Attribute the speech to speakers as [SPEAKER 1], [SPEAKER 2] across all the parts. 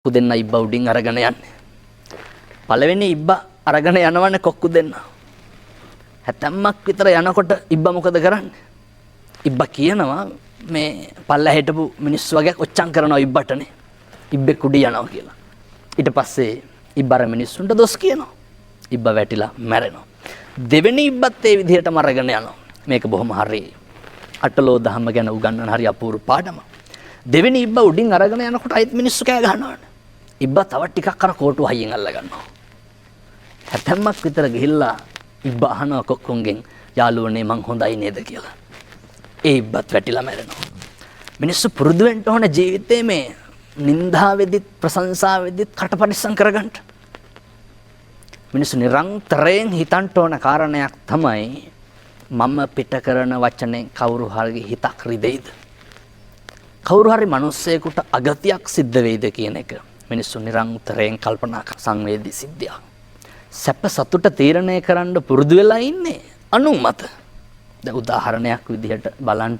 [SPEAKER 1] කොක්කු දෙන්න ඉබ්බා උඩින් අරගෙන යන්නේ. පළවෙනි ඉබ්බා අරගෙන යනවනේ කොක්කු දෙන්න. හැතැම්මක් විතර යනකොට ඉබ්බා මොකද කරන්නේ? ඉබ්බා කියනවා මේ පල්ලා හිටපු මිනිස්සු වගේ ඔච්චම් කරනවා ඉබ්බටනේ. ඉබ්බේ කුඩි යනවා කියලා. ඊට පස්සේ ඉබ්බාර මිනිස්සුන්ට දොස් කියනවා. ඉබ්බා වැටිලා මැරෙනවා. දෙවෙනි ඉබ්බත් ඒ විදිහටම අරගෙන යනවා. මේක බොහොම හරි අටලෝ දහම ගැන උගන්වන හරි අපූර්ව පාඩමක්. දෙවෙනි ඉබ්බා උඩින් අරගෙන යනකොට අයිත් මිනිස්සු කෑ ගහනවානේ. ඉබ්බා තව ටිකක් අර කෝටුව හයියෙන් අල්ල ගන්නවා. හැතැම්මක් විතර ගිහිල්ලා ඉබ්බා අහනවා කොක්කුන්ගෙන් යාළුවනේ මං හොඳයි නේද කියලා. ඒ ඉබ්බත් වැටිලා මැරෙනවා. මිනිස්සු පුරුදු වෙන්න ඕන ජීවිතේ මේ නින්දාවෙදිත් ප්‍රශංසාවෙදිත් කටපරිස්සම් කරගන්න. මිනිස්සු නිරන්තරයෙන් හිතන්න ඕන කාරණයක් තමයි මම පිට කරන වචනේ කවුරු හරි හිතක් රිදෙයිද? කවුරු හරි මිනිස්සෙකුට අගතියක් සිද්ධ වෙයිද කියන එක මිනිස්සු නිරන්තරයෙන් කල්පනා කර සංවේදී සිද්ධියක්. සැප සතුට තීරණය කරන්න පුරුදු වෙලා ඉන්නේ අනුන් මත. දැන් උදාහරණයක් විදිහට බලන්න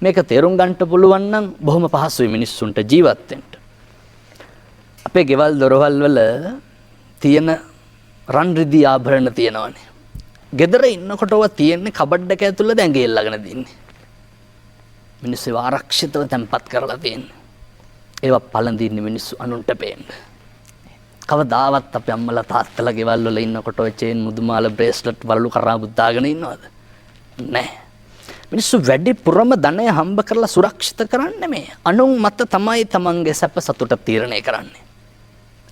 [SPEAKER 1] මේක තේරුම් ගන්න පුළුවන් නම් බොහොම පහසුයි මිනිස්සුන්ට ජීවත් වෙන්න. අපේ ගෙවල් දොරවල් වල තියෙන රන් රිදී ආභරණ තියෙනවානේ. ගෙදර ඉන්නකොට ඔවා තියෙන්නේ කබඩ් එක ඇතුළේ දැන් ගෙල්ලගෙන දින්නේ. මිනිස්සු ආරක්ෂිතව තැම්පත් කරලා තියෙන්නේ. ඒවා පළඳින්නේ මිනිස්සු අනුන්ට පේන්න. කවදාවත් අපේ අම්මලා තාත්තලා ගෙවල් වල ඉන්නකොට ඔය චේන් මුදුමාල බ්‍රේස්ලට් වලලු කරා බුද්දාගෙන ඉන්නවද? නැහැ. මිනිස්සු වැඩිපුරම ධනය හම්බ කරලා සුරක්ෂිත කරන්නේ මේ. අනුන් මත තමයි තමන්ගේ සැප සතුට තීරණය කරන්නේ.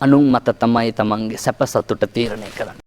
[SPEAKER 1] අනුන් මත තමයි තමන්ගේ සැප සතුට තීරණය කරන්නේ.